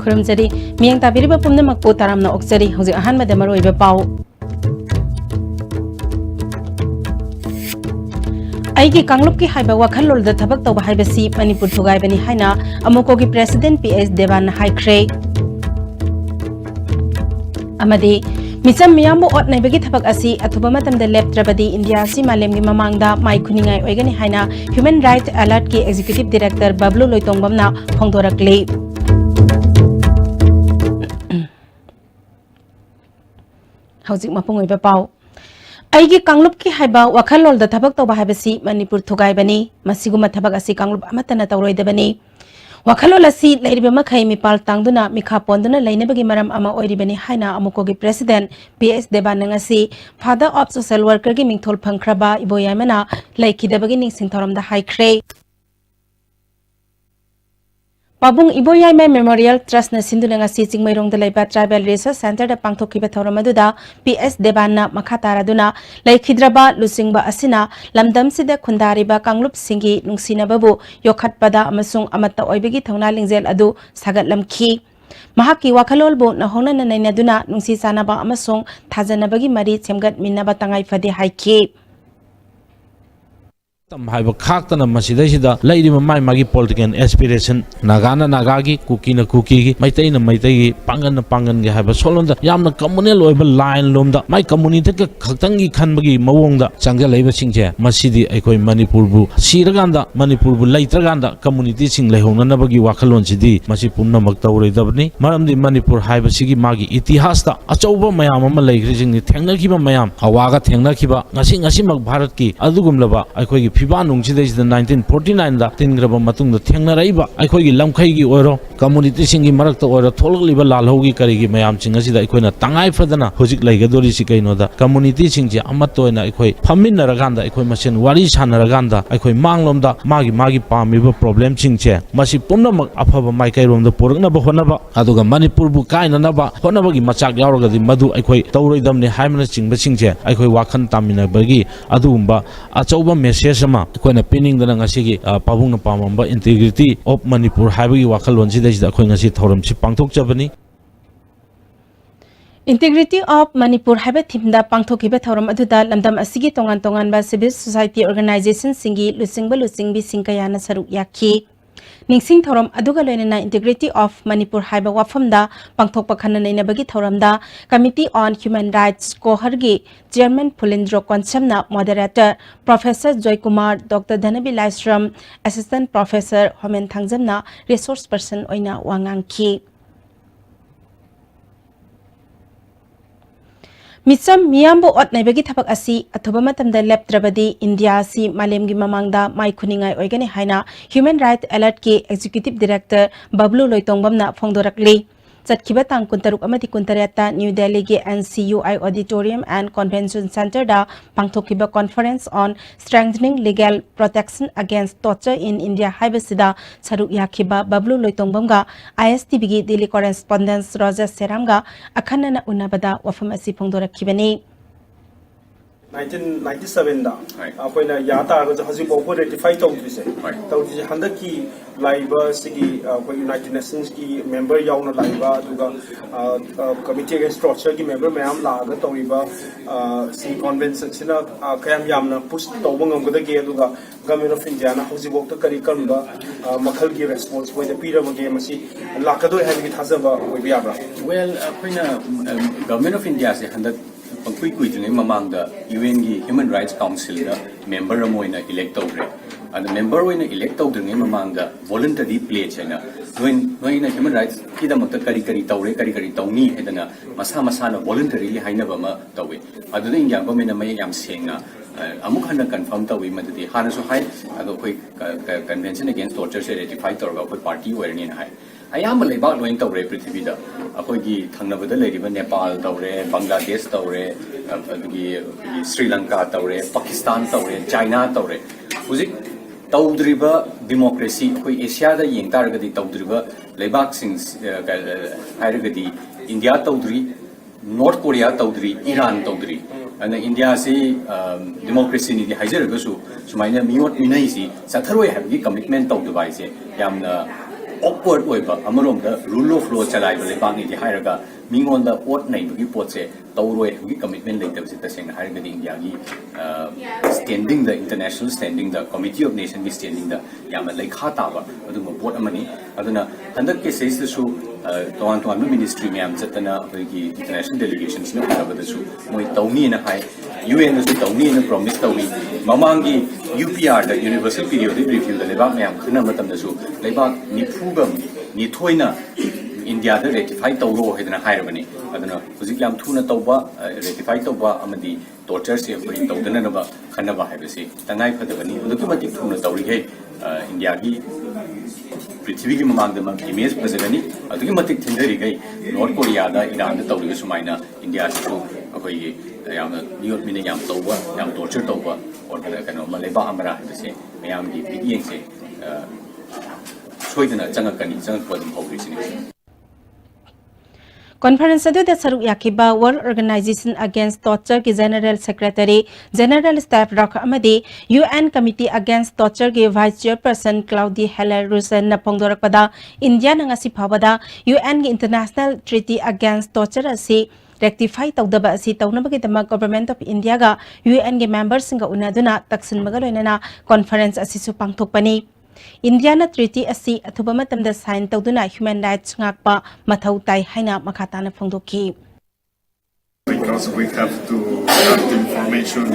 खुरमजरी मियंग ताबिरिबा पुमनमकपु तारामना ओक्जरी हौजिक अहानबदा मरोइबा पाउ आइगी कांगलुप की हाइबा वखलोल द थबक तौबा हाइबसी मणिपुर थुगाइबनी हाइना अमुको की प्रेसिडेंट पीएस देवान हाइख्रे अमदी मिसम मियामबो ओटनाइबगी थबक असी अथुबा मतमदा लेप्ट्रबदी इंडिया सी मालेमगी ममांगदा माइ खुनिंगाई ओइगनी हाइना ह्यूमन राइट अलर्ट की एग्जीक्यूटिव डायरेक्टर बबलू लोइतोंगबमना फोंदोरकले हौजिक मपुंगोइबा पाउ आइगी कांगलुप की हाइबा वखलोल द थबक तौबा हाइबसी मणिपुर थुगाइबनी मसिगुमा थबक असी कांगलुप अमतना तौरोइदबनी वखलोल असी लैरिबा मखै मिपाल तांगदुना मिखा पोंदुना लैनबगी मरम अमा ओइरिबनी हाइना अमुकोगी प्रेसिडेंट पीएस देवानंगसी फादर ऑफ सोशल वर्कर की मिंथोल फंख्रबा इबोयामना लैखिदबगी निंगसिंग थौरमदा हाइख्रे पाबुंग इबोयाइमा मेमोरियल ट्रस्ट न सिंधुनंगा सी चिंगमैरोंग दलैबा ट्राइबल रिसर्च सेंटर द पांगथोखिबा थौरमदुदा पीएस देवानना मखा तारादुना लैखिद्रबा लुसिंगबा असिना लमदमसिदा खुंदारिबा कांगलुप सिंगी नुंगसिनबबु योखटपदा अमसुंग अमत्ता ओइबगी थौना लिंगजेल अदु सागतलमखि महाकी वखलोलबु नहोंना नैनादुना नुंसी सानाबा अमसुंग थाजनबगी मरी सेमगत मिन्नबा तंगाई फदे हाइखि खातना मसीदा लेरिबा माई मागी पॉलिटिकल एस्पिरेशन नागाना नागागी कुकीना कुकीगी मैतैना मैतैगी पांगन पांगन गे हाइबा सोलोंदा यामना कम्युनल ओइबा लाइन लोमदा माई कम्युनिटी के खक्तंगी खनबगी मवोंगदा चांगजा लैबा सिंगजे मसीदी अखोय मणिपुरबु सिरगांदा मणिपुरबु लैत्रगांदा कम्युनिटी सिंग लैहोंननबगी वाखलोन सिदी मसी पुन्नमक तौरैदबनी मरमदि मणिपुर हाइबा सिगी मागी इतिहासता अचौबा मयाम अमा लैग्रे सिंगनि थेंगनखिबा मयाम अवागा थेंगनखिबा ngasi ngasi mak bharat ki adugumlaba akhoi gi फिबा नुंगसिदैसिदा 1949 दा तिनग्रब मतुंग थेंगनराइबा अखोइगी लमखैगी ओरो कम्युनिटी सिंगी मरक्ता ओरो थोलगलिबा लालहौगी करिगी मयाम सिंगसिदा अखोइना तंगाइ फदना हुजिक लैगदोरी सि कैनोदा कम्युनिटी सिंगजे अमतोइना अखोइ फमिनरगांदा अखोइ मसेन वारी सानरगांदा अखोइ मांगलोमदा मागी मागी पामिबा प्रॉब्लम सिंगजे मसि पुम्नमक अफबा माइकैरोमदा पुरकनबा होनबा अदुगा मणिपुरबु काइननबा होनबगी मचाक यावरगदि मधु अखोइ तौरैदमने हाइमना चिंगबा सिंगजे अखोइ वाखन तामिनबगी अदुगुम्बा अचौबा message अखोइना पिनिंगदना ngasi pabungna pamamba integrity of manipur haibagi wakhalon sidai akhoi ngasi thoram si pangthokjabani Integrity of Manipur haiba thimda pangthokiba thoram aduda lamdam asigi tongan tongan ba civil society organization singi lusingbi singkayana saruk yakhi Ningsing thoram aduga loinana Integrity of Manipur haiba wafamda pangthokpa khana nainabagi thoramda Committee on Human Rights Kohargi Chairman Pulindro Konsamna Moderator Professor Joy Kumar Dr. Dhanabi Laisram Assistant Professor Homen Thangjamna Resource Person oina wangangki Misam miyambo otnaibagi thabak asi athoba matamda leptrabadi India si malemgi mamangda mai khuningai oigani haina Human Rights Alert ki Executive Director Bablu Loitongbamna phongdorakli Chatkiba tang kuntaruk amati kuntareta New Delhi ge NCUI Auditorium and Convention Center da pangthokiba Conference on Strengthening Legal Protection Against Torture in India haibasida saruk yakhiba Bablu Loitongbamga ISTB gi Delhi Correspondent Roger Seramga akhanana unabada wafam asi phongdorakhibani 1997 da akoina yata ga haji bobo ratify tawdrise tawdise handaki laiba sigi United Nations ki member yauna laiba aduga committee against torture ki member mayam laga tawiba si convention sina kayam yamna push tawba ngamgada ge aduga government of India na haji bokta curriculum ba makhal gi response ko de pira ge masi lakado habi thazaba oibiyabra well akoina government of India se handak Pangkui kuitune mamangda UN gi Human Rights Council da member amoina elect tawre and member oina elect tawdringe mamangda voluntary pledge na noina human rights ki da makta kari kari tawni hedana masa na voluntarily hainaba ma tawi adu india government ma yam sengna amuk hana confirm tawi madadi hana so hai adu koi convention against torture se ratify torga koi party werni na hai ayam leba loin tawre prithvi da akoigi thangnabada leriba Nepal tawre Bangladesh tawre adigi Sri Lanka tawre Pakistan tawre China tawre huzik tawdriba democracy koi Asia da yeng targadi tawdriba lebak sing hairagadi India tawdri North Korea tawdri Iran tawdri and India se democracy ni di haizaragasu sumaina miot minai si satharoi habgi commitment tawdbai se yamna awkward oiba amarom da rule of law chalai bale bangi di hairaga mingon da ot nei gi potse tawroi gi commitment leitab se taseng hairaga di India gi standing the international standing the committee of nation gi standing the yama lai khata ba adu ma board amani aduna handak ke says su toan ministry myam chatana gi international delegations na ba da su moi tawni na hai UN is tawni na promise tawi mamangi UPR the universal periodic review the lebak myam khana matam da su lebak ni phugam ni thoina India da ratify tawro hedna hairabani aduna huzik yam thuna tawba ratify tawba amadi torture se koi tawdana na ba khana ba haibasi tangai phadabani uduki mati thuna tawri he India gi prithvi gi mamang da image phajagani aduki mati thindari gai North Korea da Iran da tawri sumaina India su akoi yam niyot mine yam tawba yam torture tawba or da kano maleba amara haibasi mayam gi bigiyeng se soidana changakani changakwadum hawrisini Conference adu da saruk yakiba World Organization Against Torture ki General Secretary General Staff Rock amadi UN Committee Against Torture ki Vice Chairperson Claudia Heller Rusen na pongdorakpada India na ngasi phawada UN ki International Treaty Against Torture asi rectify tawdaba asi tawnabagi dama Government of India ga UN ki members singa unaduna taksin magaloinana conference asi su pangthokpani Indiana Treaty asi athuba matamda sign tawduna human rights ngakpa mathau tai haina makhatana phongdokhi because we have to have the information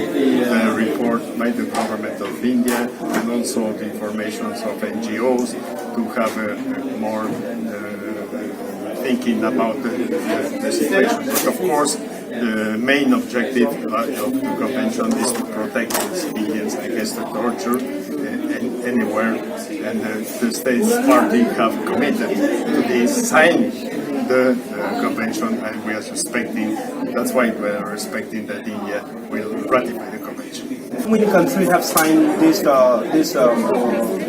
report by the government of India and also the information of NGOs to have more thinking about the situation. But of course, the main objective of the convention is to protect civilians against the torture anywhere, and the States Party have committed to this, signing the convention, and we are suspecting, that's why we are expecting that India will ratify the convention. How many countries have signed this?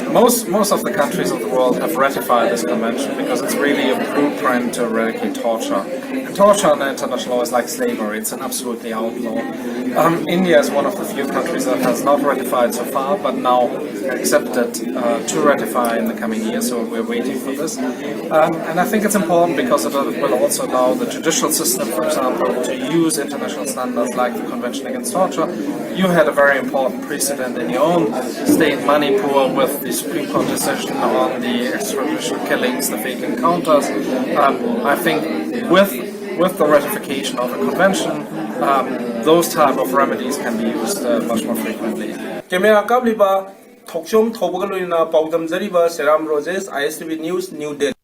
Most of the countries of the world have ratified this convention because it's really a blueprint to eradicate torture. And torture in international law is like slavery; it's an absolutely outlaw. India is one of the few countries that has not ratified so far, but now accepted to ratify in the coming years. So we're waiting for this, and I think it's important because it will also allow the judicial system, for example, to use international standards like the Convention Against Torture. You had a very important precedent in your own state, Manipur, with the Supreme Court decision on the extrajudicial killings, the fake encounters. I think with the ratification of a convention, those type of remedies can be used much more frequently. Camera kabliba thokchom thobagaluna paudam zariba Seram Roses ISTV News New Delhi.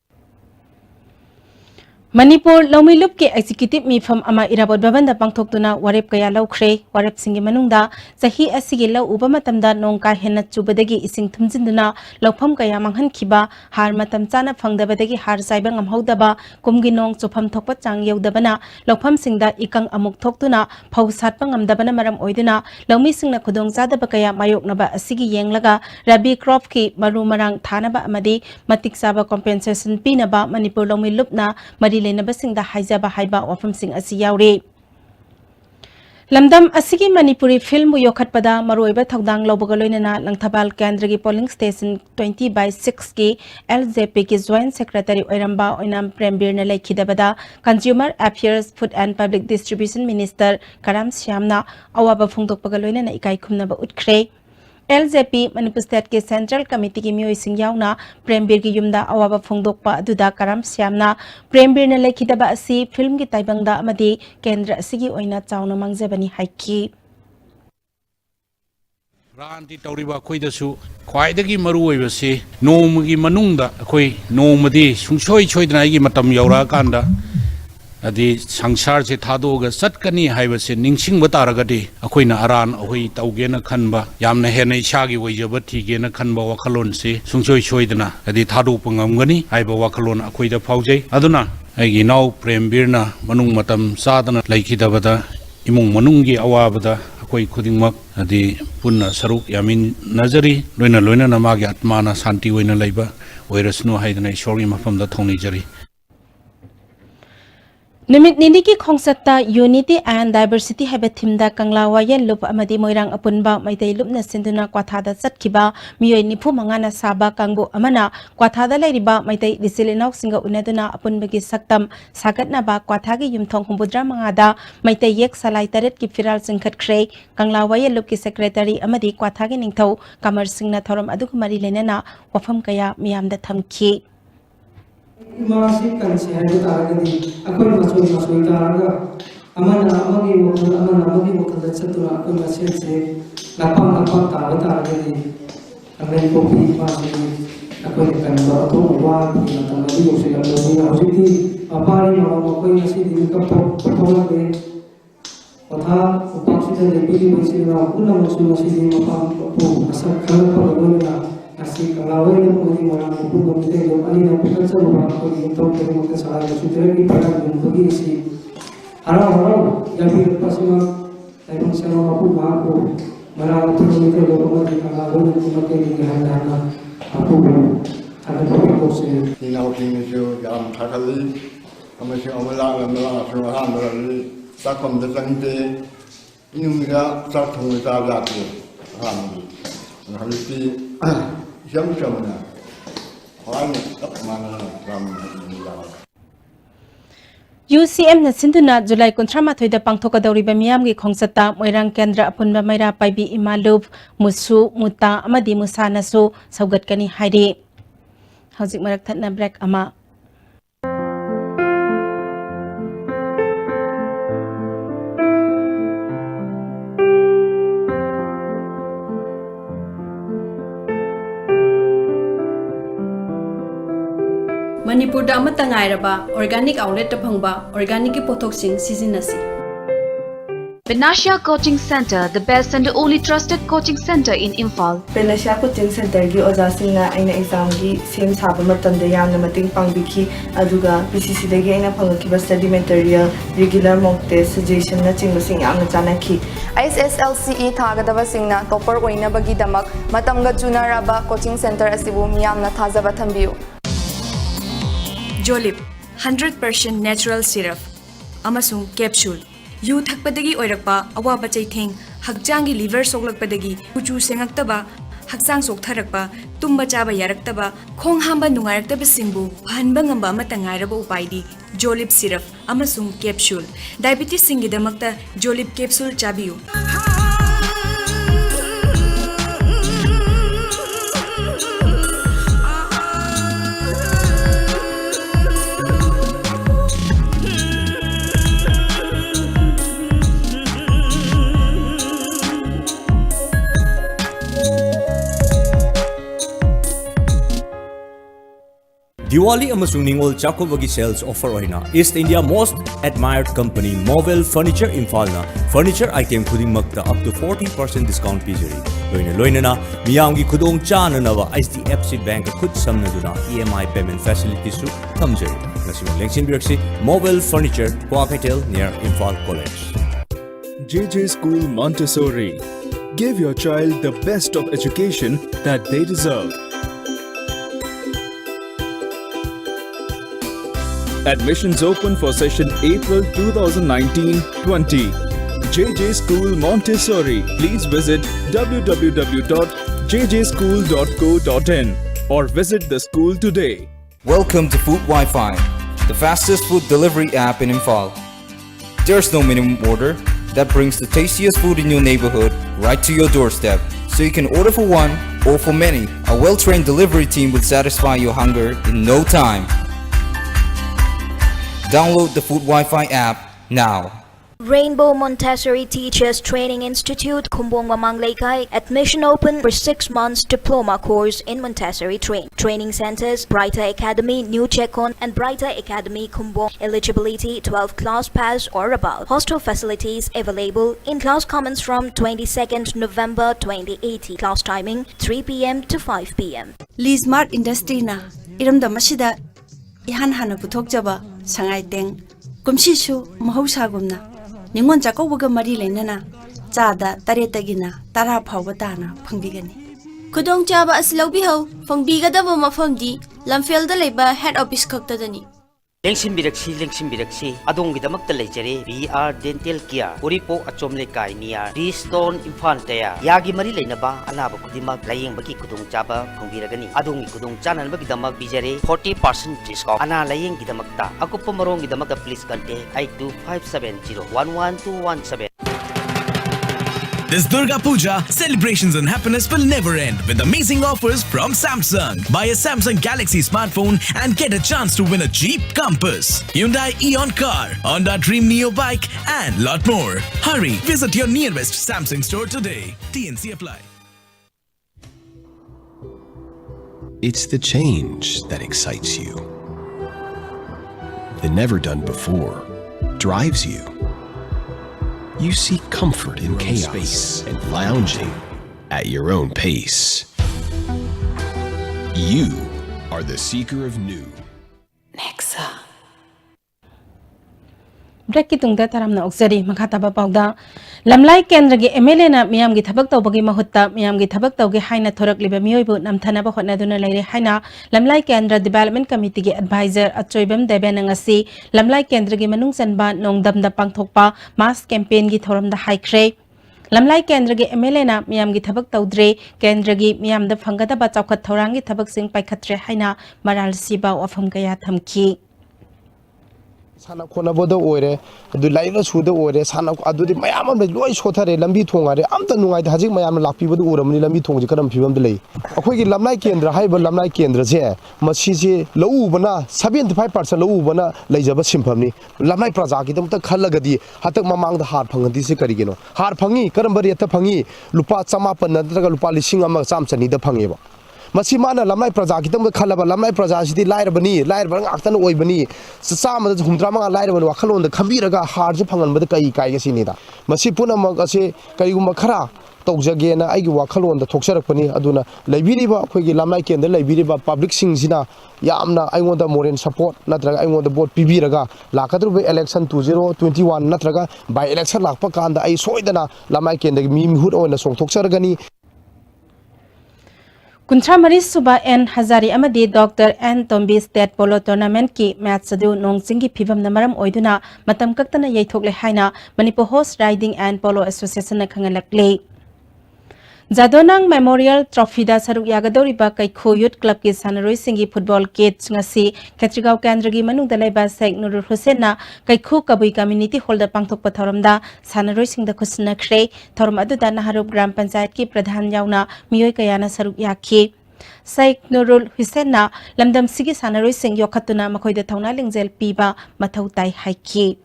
Manipur Lomilup ke executive mifam ama irabot babanda pangthoktuna warep kaya laukhre warep singi manungda sahi asigi lau uba matamda nongka henna chubadagi ising thumjinduna laupham kaya manghan khiba har matam chana phangdabadagi har saiba ngamhodaba kumgi nong chofam thokpa chang yaudabana laupham singda ikang amuk thoktuna phau satpa ngamdabana maram oiduna laumi singna khudong chadaba kaya mayoknaba asigi yenglaga rabi crop ki maru marang thanaba amadi matik saba compensation pinaba Manipur Lomilupna mari lenabasingda haijaba haiba wafamsing asi yauri lamdam asigi Manipuri film yokhatpada maroiba thogdang lobogaloinana langthabal kendra gi polling station 20/6 ki LJP ki joint secretary oiramba oinam prembir na lekhidabada consumer affairs food and public distribution minister Karam Shyamna awaba phungdokpagaloinana ikai khumnaba utkre LJP Manipur State ke Central Committee ki miyoi sing yauna Prembir ki yumda awaba phongdokpa aduda Karam Shyamna Prembir na lekhidaba asi film ki taibangda amadi kendra asigi oina chauna mangjabani haiki Ranti tauriba khoidasu khwaidagi maru oibase nomgi manungda khoi nomadi sungsoi choidna gi matam yaura kanda adi sangsar se thadoga satkani haibase ningsing bataragadi akhoina aran ahoi taugena khanba yamna hena ishagi oijaba thigena khanba wakhalon se sungsoi choidna adi thadu pangamgani haiba wakhalon akhoida phaujai aduna aigi nau prembirna manung matam sadana laikidabada imung manunggi awabada akoi khudingmak adi punna saruk yamin nazari loina namagi atmana santi oina leiba oirasnu haidana ishori mafamda thongni jari Numit nini ki khongsata Unity and Diversity haba thimda Kangla Wayan lup amadi moirang apunba maitai lupna sinduna kwathada chatkiba miyoi nifu mangana saba kangbu amana kwathada lairiba maitai disilinok singa unaduna apunbagi saktam sagatna ba kwathagi yumthong humbudra mangada maitai yek salai taret ki firal singkhat khre Kangla Wayan lup ki secretary amadi kwathagi ningthau Kamar Singna thoram adukumari lenana wafam kaya miyamda thamki Masih kan si hari taragadi aku masuk taraga amana amagi waktu satu aku masih se lapang taragadi amai kopi masih aku kan baru buat di mata lagi usia lebih harus itu apa ini orang aku masih di kapal ke kota upah sudah lebih masih orang masih di mata aku asal kalau perlu Así Kangla Wayan mo ni mara mo pun gamite lo ani na putan sa lupa ko ni to pero mo ka sa ay sutra ni para mo bagi si araw ya bi pasima ay mo sa mga po ko mara ko ni to lo mo ni Kangla Wayan mo ke ni handa na ako ano po ko sa ni na ko ni jo yam thakali kami si amala so han ra sa kom de sang te inu ga sa thong ta la ti han ni haliti Jam-jamnya, orang tak mana UCM na sinduna July 13 da pangthokadawri ba miyam gi khongsata moirang kendra apunba maira paibi imalup musu muta amadi musana su saugat kani hairi hauzik marak thatna break ama Manipur da amata ngairaba organic outlet ta phangba organic ki pothok sing sizinasi Panacea Coaching Center, the best and the only trusted coaching center in Imphal. Panacea Coaching Center gi oja singna aina exam gi sem saba matam da yamna mating pangbiki aduga PCC dagi aina phangaki study material regular mock test suggestion na chingba sing yamna chanaki ISSLCE thagadaba singna topper oina bagi damak matamga junaraba coaching center asibu miyamna thajaba thambiu Jolip 100% natural syrup amasung capsule yu thakpadagi oirakpa awaba chaitheng hakjangi liver soklakpadagi kuchu sengaktaba hakjang soktharakpa tumba chaba yaraktaba khong hamba nungaraktaba singbu phanba ngamba amata ngairaba upaidi Jolip syrup amasung capsule diabetes singi damakta Jolip capsule chabiyu Diwali amasung Ningol Chakobagi sales offer oina East India most admired company Mobile Furniture Imphal na furniture item khuding makta up to 40% discount pijari loina na miyamgi khudong chana nawa HDFC Bank khud samna duna EMI payment facility su thamjari nasung lengsin biraksi Mobile Furniture Kwakatel near Imphal College JJ School Montessori. Give your child the best of education that they deserve. Admissions open for session April 2019-20. JJ School Montessori. Please visit www.jjschool.co.in or visit the school today. Welcome to Food Wi-Fi, the fastest food delivery app in Imphal. There's no minimum order that brings the tastiest food in your neighborhood right to your doorstep. So you can order for one or for many. A well-trained delivery team will satisfy your hunger in no time. Download the Food Wi-Fi app now. Rainbow Montessori Teachers Training Institute, Kumbong Mamang Laikai. Admission open for 6 months diploma course in Montessori Training Centers, Brighter Academy, New Chekon and Brighter Academy, Kumbong. Eligibility 12 class pass or above. Hostel facilities available. In-class comments from 22nd November 2018. Class timing 3 p.m. to 5 p.m. Lismart Industry na iramda masida ihan hana puthok jaba sangai teng kumsishu mahosagumna ningon chakobga mari leinana chada taretagina tara phawba tana phangbigani khudong chaba aslobi ho phangbigadaba mafamdi lamfelda leiba head office khaktadani लेंसिनबिरक्सी अदोंगिदमक्ता लेजरे VR Dental Care उरिपो अचोम लेकाई near Stone Imphal तया Yagi मरी लेनबा अनाबा खुदिमक लायेंबगी खुदुंग चाबा फंगबिरगनी अदोंगी खुदुंग चाननबगिदमक बिजरे 40% discount अना लायेंगिदमक्ता अकुप्पा मरोंगिदमक्ता please contact 8257011217 This Durga Puja, celebrations and happiness will never end with amazing offers from Samsung. Buy a Samsung Galaxy smartphone and get a chance to win a Jeep Compass, Hyundai Eon car, Honda Dream Neo bike and lot more. Hurry, visit your nearest Samsung store today. TNC apply. It's the change that excites you. The never done before drives you. You seek comfort in chaos and lounging at your own pace. You are the seeker of new. Nexa. Break ki tungda taramna oksari makhataba pawda lamlai kendra gi MLA na miyam gi thabak tawbagi mahutta miyam gi thabak tawge haina thorak liba miyoibu namthana ba hotna duna leire haina lamlai kendra development committee gi advisor achoibam deben ngasi lamlai kendra gi manung sanba nongdam da pangthokpa mass campaign gi thoram da haikre lamlai kendra gi MLA na miyam gi thabak tawdre kendra gi miyam da phangada ba chawkhat thorang gi thabak sing paikhatre haina maral siba wafam kaya thamki Sana kona bodo oire, adu laila suda oire, sana adu di mayam am loi sothare lambi thongare amta nungai da hajik mayam lakpi bodo uramni lambi thongji karam phibam de lei akhoi gi lamlai kendra haiba lamlai kendra je masi je lau bana 75% lau bana leijaba simphamni lamlai praja gi damta khalaga di hatak mamang da har phangdi se karigino har phangi karam bari ta phangi lupa chamapan nadraga lupa lising ama chamchani da phangeba Masi mana lamlai praja ki tam khalaba lamlai praja sidi lair bani lair bang aktan oi bani sa ma humtra ma lair bani wakhalon da khambira ga har je phangan bad kai kai ga sini da masi puna ma ga se kai gum khara tawjage na ai gi wakhalon da thoksarak pani aduna laibiri ba khoi gi lamlai ken da laibiri ba public sing sina yamna ai ngon da moren support natraga ai ngon da vote pibira ga lakadru be election 2021 natraga by election lakpa kan da ai soidana lamlai ken da mi mi hut ona song thoksaragani Kuntra Maris Suba N Hazari Amadi Dr. N Tombi State Polo Tournament ki match sadu nong singi phibam namaram oiduna matam kaktana yaithokle haina Manipur Horse Riding and Polo Association na khangalakle Jadonang Memorial Trophy da saruk yagadori ba Kaikho Youth Club ki sanaroi singi football kits ngasi Katrigau Kendra gi manung dalai ba Sheikh Nurul Hussein na Kaikho Kabui community holder pangthok patharam da sanaroi sing da khusna khre thoram adu da naharup gram panchayat ki pradhan yauna miyoi kayana saruk yakhi Sheikh Nurul Hussein na lamdam sigi sanaroi sing yokhatuna makhoi da thauna lingjel piba mathau tai haiki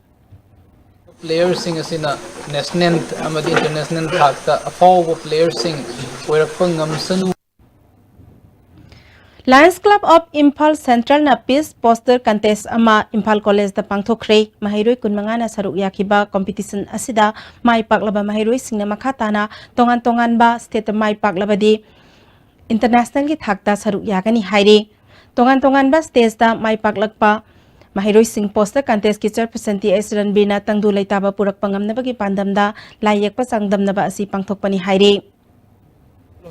Players sing asina national amadi international thakta afaw players sing oirakpa ngamsanu Lions Club of Imphal Central na Peace Poster Contest ama Imphal College da pangthokre mahiroi kunmanga na saruk yakiba competition asida mai paklaba mahiroi singna makhatana tongan ba state mai paklaba di international ki thakta saruk yagani haire tongan ba stage da mai paklakpa Mahiroi Singh Poster Contest ki chairperson TS Ranbina tangdu laitaba purak pangamnaba ki pandamda layak pa sangdamnaba asi pangthokpani haire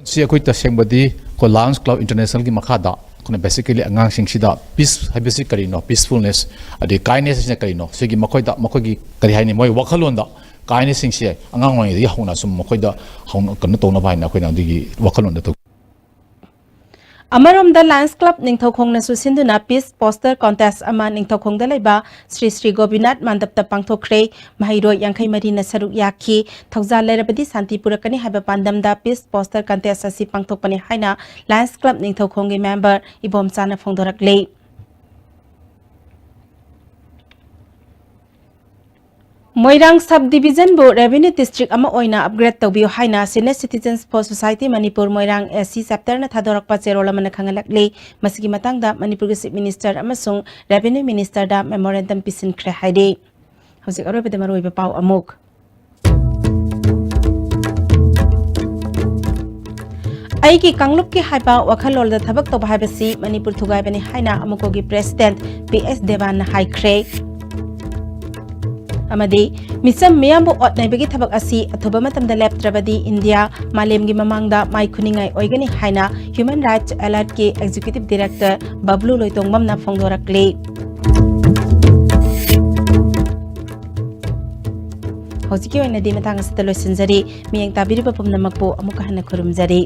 si akoi ta sengbadi ko Lions Club International ki makhada kone basically angang singsida peace habisi karino peacefulness ade kindness ne karino sigi makoida makogi kari haini moi wakhalonda kindness singsi angang oi ri hauna sum makoida hauna kan tona baina koina digi wakhalonda to Amarom the Lions Club Ningthokong na susinduna Peace Poster Contest ama Ningthokong dalaiba Sri Gobinath Mandapta pangthokre mahiroi yangkhai mari na saruk yakhi thokja lerabadi santi purakani haba pandamda Peace Poster Contest asi pangthokpani haina Lions Club Ningthokong gi member ibom chana phongdorakle Moirang Subdivision Bo Revenue District ama oina upgrade tawbiyo haina Senior Citizens for Society Manipur Moirang SC chapter na thadorakpa cherola mana khangalakle masigi matangda Manipur Chief Minister amasung Revenue Minister da memorandum pisin khre haide hojik arobe de maroi pau amuk Aiki Kanglup ki haiba wakhalol da thabak to bhaibasi Manipur thugai bani haina amukogi President PS Devan Hai Khre Amadi misam miyambu otnaibagi thabak asi athoba matamda leptrabadi India malemgi mamangda mai khuningai oigani haina Human Rights Allied ki Executive Director Bablu Loitongmam na phongdorakle ꯍꯧꯖꯤꯛꯀꯤ ꯑꯣꯏꯅꯗꯤ ꯃꯇꯥꯡ ꯑꯁꯤꯗ ꯂꯣꯏꯁꯤꯟꯖꯔꯤ ꯃꯤꯌꯦꯡ ꯇꯥꯕꯤꯔꯤꯕ ꯄꯨꯝꯅꯃꯛꯄꯨ ꯑꯃꯨꯛꯀ ꯍꯟꯅ ꯈꯨꯔꯨꯝꯖꯔꯤ